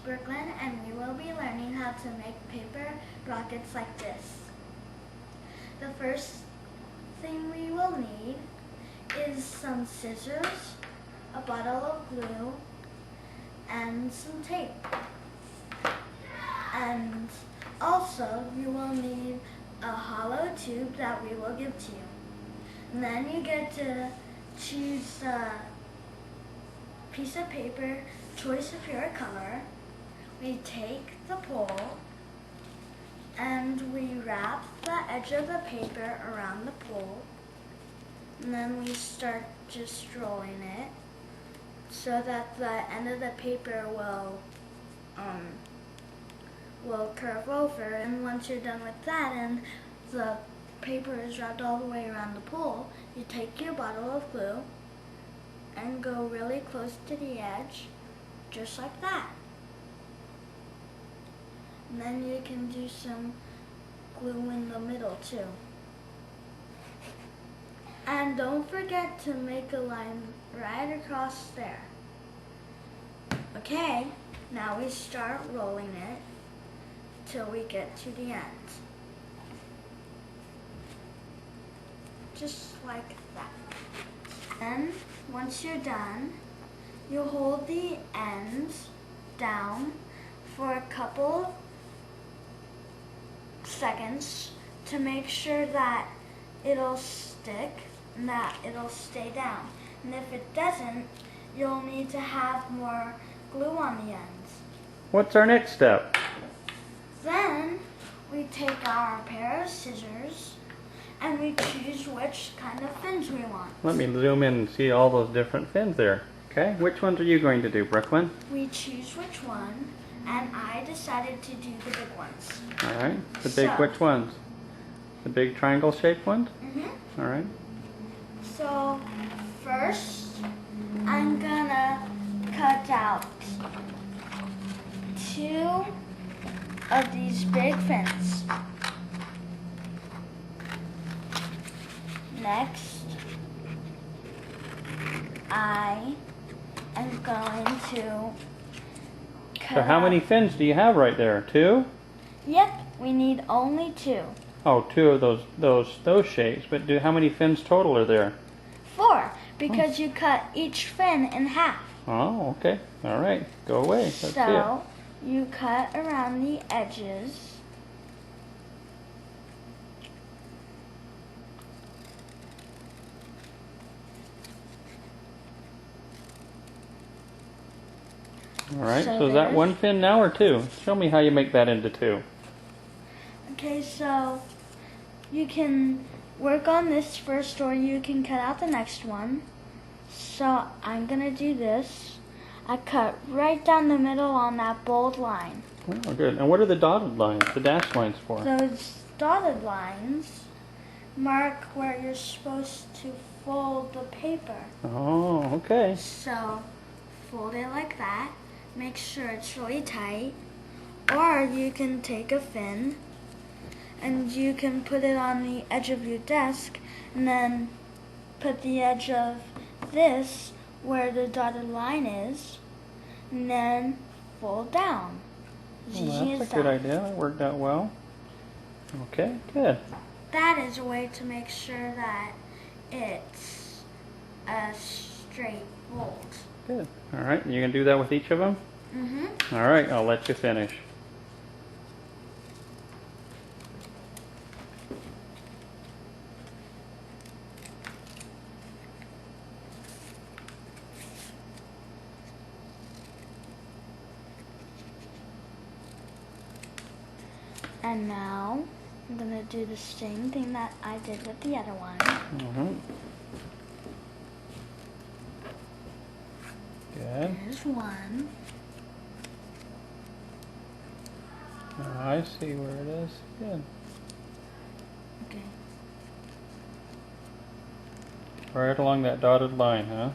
Brooklyn, and we will be learning how to make paper rockets like this. The first thing we will need is some scissors, a bottle of glue, and some tape. And also you will need a hollow tube that we will give to you. And then you get to choose a piece of paper, choice of your color. We take the pole and we wrap the edge of the paper around the pole. And then we start just rolling it so that the end of the paper will curve over. And once you're done with that and the paper is wrapped all the way around the pole, you take your bottle of glue and go really close to the edge, just like that. And then you can do some glue in the middle too. And don't forget to make a line right across there. Okay, now we start rolling it till we get to the end. Just like that. And once you're done, you hold the ends down for a couple seconds to make sure that it'll stick and that it'll stay down. And if it doesn't, you'll need to have more glue on the ends. What's our next step? Then we take our pair of scissors and we choose which kind of fins we want. Let me zoom in and see all those different fins there. Okay, which ones are you going to do, Brooklyn? We choose which one, and I decided to do the big ones. Alright, the big, which ones? The big triangle shaped ones? Mm-hmm. Alright. So first, I'm gonna cut out 2 of these big fins. Next, I am going to cut So how many out, fins do you have right there? 2? Yep, we need only 2. Oh, 2 of those shapes, but how many fins total are there? 4, because you cut each fin in half. Oh, okay. Alright, go away. Let's see it. So, you cut around the edges. Alright, So so is that there's- 1 fin now or 2? Show me how you make that into 2. Okay, so you can work on this first or you can cut out the next one. So I'm gonna do this. I cut right down the middle on that bold line. Oh, good. And what are the dotted lines, the dashed lines for? Those dotted lines mark where you're supposed to fold the paper. Oh, okay. So fold it like that. Make sure it's really tight. Or you can take a fin and you can put it on the edge of your desk and then put the edge of this where the dotted line is and then fold down. As easy Well, as that's a good that. idea. That worked out well. Okay, good. That is a way to make sure that it's a straight fold. Good. All right, you gonna do that with each of them? Mm-hmm. All right, I'll let you finish. And now I'm gonna do the same thing that I did with the other one. Mm-hmm. Good. There's one. Oh, I see where it is. Good. Okay. Right along that dotted line, huh?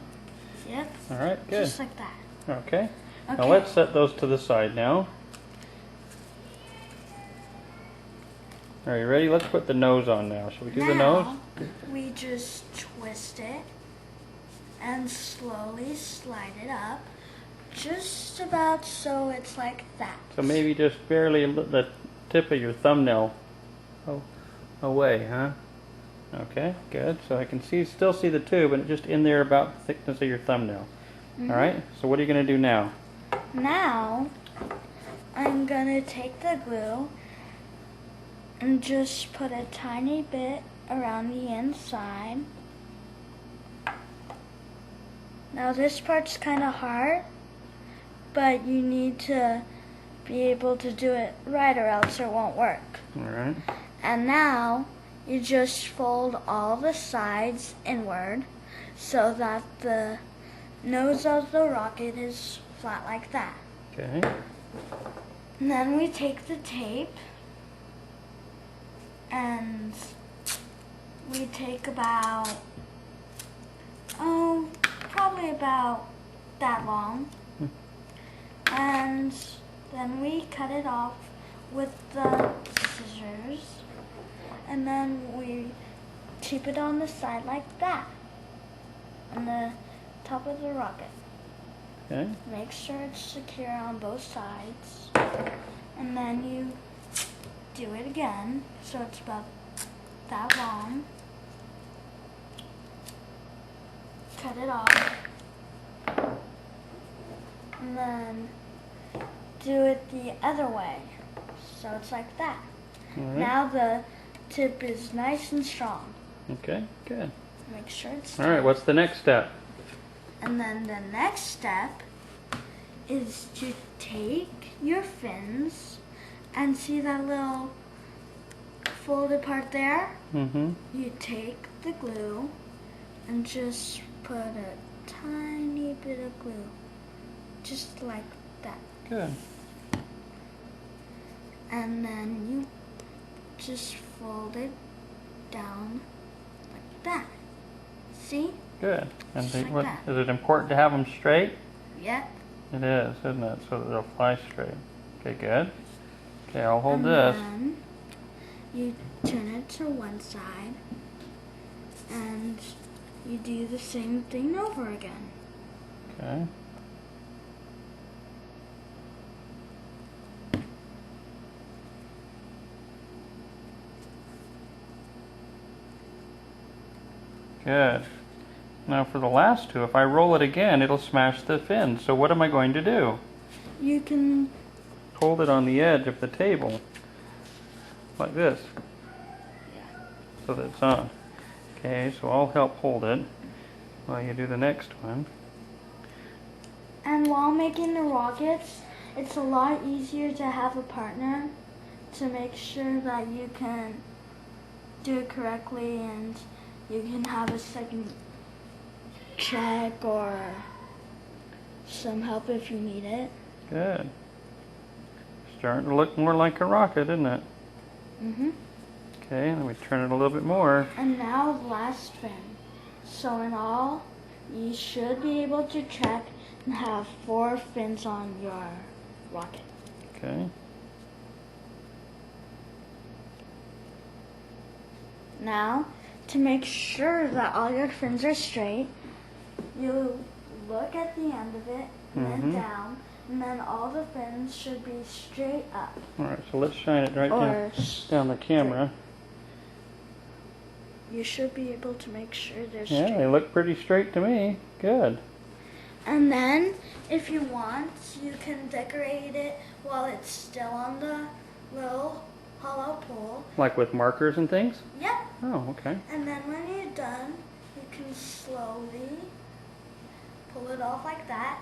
Yep. All right, good. Just like that. Okay. Okay. Now let's set those to the side now. Are you ready? Let's put the nose on now. Shall we do the nose? Now, we just twist it and slowly slide it up just about so it's like that. So maybe just barely the tip of your thumbnail away, huh? Okay, good. So I can still see the tube, and it's just in there about the thickness of your thumbnail. Mm-hmm. All right. So what are you going to do now? Now, I'm gonna take the glue and just put a tiny bit around the inside. Now this part's kind of hard, but you need to be able to do it right or else it won't work. All right. And now you just fold all the sides inward so that the nose of the rocket is flat like that. Okay. And then we take the tape and we take about, probably about that long. And then we cut it off with the scissors. And then we tape it on the side like that, on the top of the rocket. Okay. Make sure it's secure on both sides. And then you do it again, so it's about that long. Cut it off. And then do it the other way. So it's like that. All right. Now the tip is nice and strong. Okay, good. Make sure it's All right, what's the next step? And then the next step is to take your fins and see that little folded part there? Mm-hmm. You take the glue and just put a tiny bit of glue, just like that. Good. And then you just fold it down like that. See? Good. And Just like that. is it important to have them straight? Yep. It is, isn't it? So that they'll fly straight. Okay, good. Okay, I'll hold And this. then you turn it to one side and you do the same thing over again. Okay. Good. Now for the last two, if I roll it again, it'll smash the fin. So what am I going to do? You can Hold it on the edge of the table, like this, so that it's on. Okay, so I'll help hold it while you do the next one. And while making the rockets, it's a lot easier to have a partner to make sure that you can do it correctly and you can have a second check or some help if you need it. Good. Starting to look more like a rocket, isn't it? Mm-hmm. Okay, then we turn it a little bit more. And now the last fin. So in all, you should be able to check and have 4 fins on your rocket. Okay. Now, to make sure that all your fins are straight, you look at the end of it and then down, and then all the fins should be straight up. Alright, so let's shine it right Or down the camera. you should be able to make sure they're Yeah, straight. they look pretty straight to me. Good. And then, if you want, you can decorate it while it's still on the little hollow pole. Like with markers and things? Yep. Oh, okay. And then when you're done, you can slowly pull it off like that.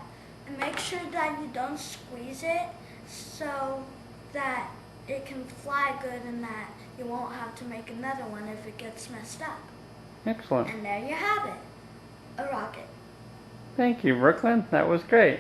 And make sure that you don't squeeze it so that it can fly good and that you won't have to make another one if it gets messed up. Excellent. And there you have it, a rocket. Thank you, Brooklyn. That was great.